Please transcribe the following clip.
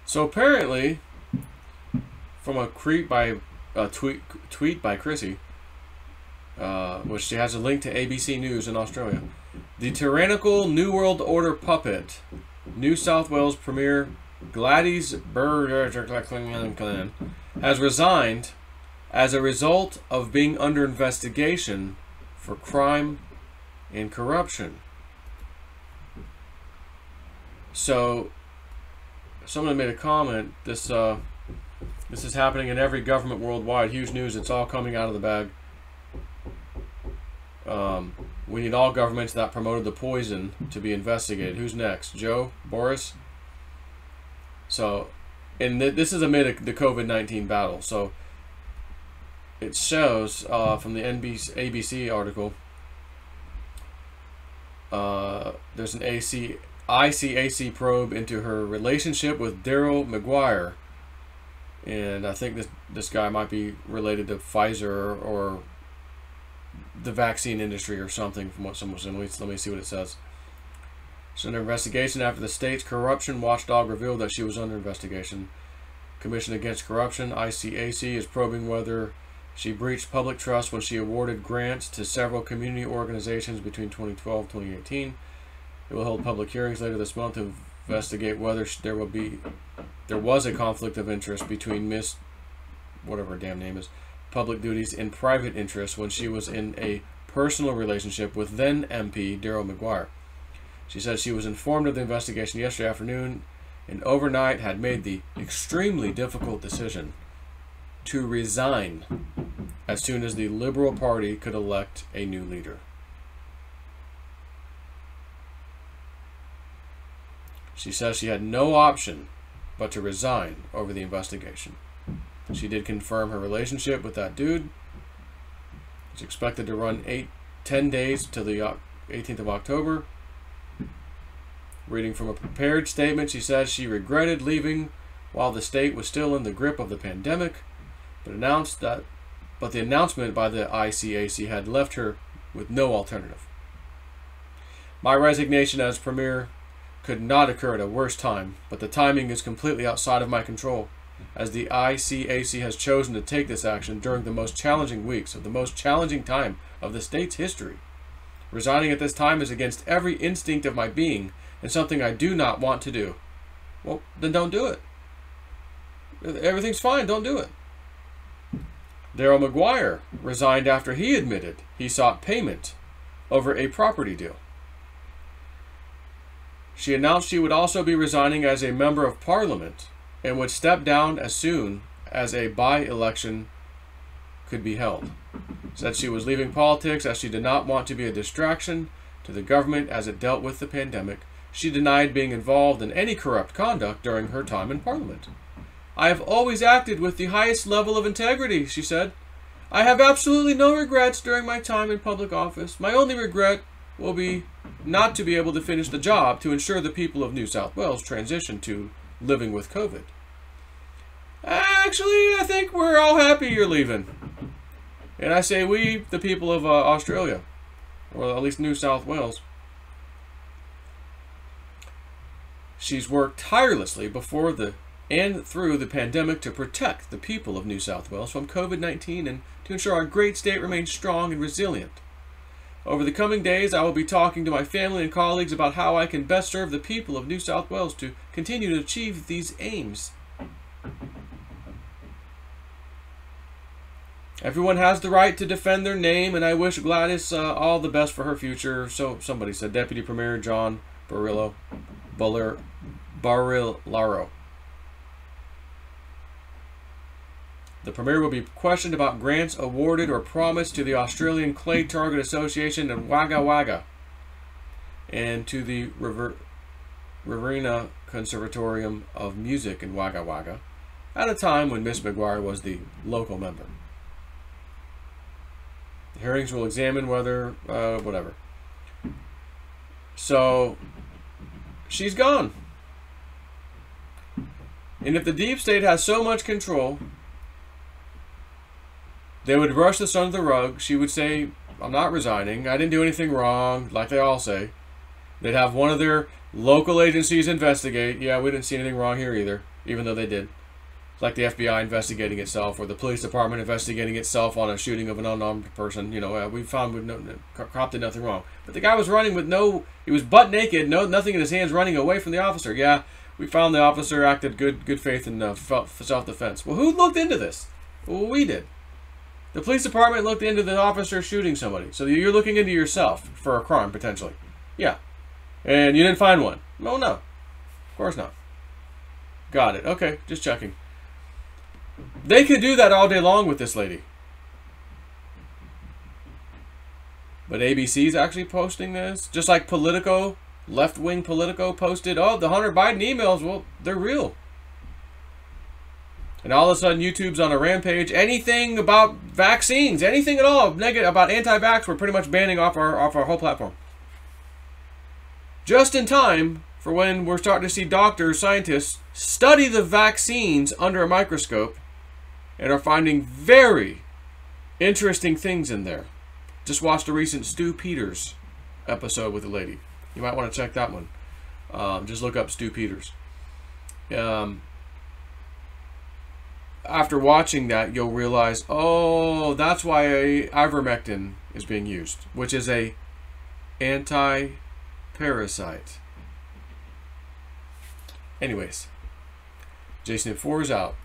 So apparently, from a tweet by Chrissy, which she has a link to ABC News in Australia, the tyrannical New World Order puppet, New South Wales Premier Gladys Berejiklian, has resigned as a result of being under investigation for crime and corruption. So, someone made a comment. This is happening in every government worldwide. Huge news. It's all coming out of the bag. We need all governments that promoted the poison to be investigated. Who's next? Joe? Boris? So, and this is amid the COVID-19 battle. So, it shows from the ABC article, there's an ICAC probe into her relationship with Daryl Maguire. And I think this guy might be related to Pfizer or the vaccine industry or something, from what someone said. Let me see what it says. So, an investigation after the state's corruption watchdog revealed that she was under investigation. Commission Against Corruption, ICAC, is probing whether she breached public trust when she awarded grants to several community organizations between 2012 and 2018. It will hold public hearings later this month to investigate whether there was a conflict of interest between Miss, whatever her damn name is, public duties and private interests when she was in a personal relationship with then MP Daryl Maguire. She said she was informed of the investigation yesterday afternoon and overnight had made the extremely difficult decision to resign as soon as the Liberal Party could elect a new leader. She says she had no option but to resign over the investigation. She did confirm her relationship with that dude. It's expected to run 10 days till the 18th of October. Reading from a prepared statement, she says she regretted leaving while the state was still in the grip of the pandemic, but the announcement by the ICAC had left her with no alternative. My resignation as premier could not occur at a worse time, but the timing is completely outside of my control, as the ICAC has chosen to take this action during the most challenging weeks of the most challenging time of the state's history. Resigning at this time is against every instinct of my being and something I do not want to do. Well, then don't do it. Everything's fine, don't do it. Daryl Maguire resigned after he admitted he sought payment over a property deal. She announced she would also be resigning as a member of parliament and would step down as soon as a by-election could be held. Said she was leaving politics as she did not want to be a distraction to the government as it dealt with the pandemic. She denied being involved in any corrupt conduct during her time in parliament. I have always acted with the highest level of integrity, she said. I have absolutely no regrets during my time in public office. My only regret will be not to be able to finish the job to ensure the people of New South Wales transition to living with COVID. Actually, I think we're all happy you're leaving. And I say we, the people of Australia, or at least New South Wales. She's worked tirelessly before and through the pandemic to protect the people of New South Wales from COVID-19 and to ensure our great state remains strong and resilient. Over the coming days, I will be talking to my family and colleagues about how I can best serve the people of New South Wales to continue to achieve these aims. Everyone has the right to defend their name, and I wish Gladys all the best for her future. So somebody said, Deputy Premier John Barilaro. The Premier will be questioned about grants awarded or promised to the Australian Clay Target Association and Wagga Wagga and to the Riverina Conservatorium of Music in Wagga Wagga at a time when Miss Maguire was the local member. The hearings will examine whether, whatever. So, she's gone. And if the deep state has so much control, they would brush this under the rug. She would say, I'm not resigning. I didn't do anything wrong, like they all say. They'd have one of their local agencies investigate. Yeah, we didn't see anything wrong here either. even though they did. It's like the FBI investigating itself, or the police department investigating itself on a shooting of an unarmed person. You know, we found cop did nothing wrong. But the guy was running with he was butt naked, nothing in his hands, running away from the officer. Yeah, we found the officer acted good faith and self-defense. Well, who looked into this? Well, we did. The police department looked into the officer shooting somebody. So you're looking into yourself for a crime, potentially. Yeah. And you didn't find one. No, no. Of course not. Got it. Okay, just checking. They could do that all day long with this lady. But ABC's actually posting this. Just like Politico, left-wing Politico posted, oh, the Hunter Biden emails, well, they're real. And all of a sudden, YouTube's on a rampage. Anything about vaccines, anything at all negative about anti-vax, we're pretty much banning off our whole platform. Just in time for when we're starting to see doctors, scientists study the vaccines under a microscope and are finding very interesting things in there. Just watched a recent Stu Peters episode with a lady. You might want to check that one. Just look up Stu Peters. After watching that, you'll realize, oh, that's why ivermectin is being used, which is a anti-parasite. Anyways, Jason 4 is out.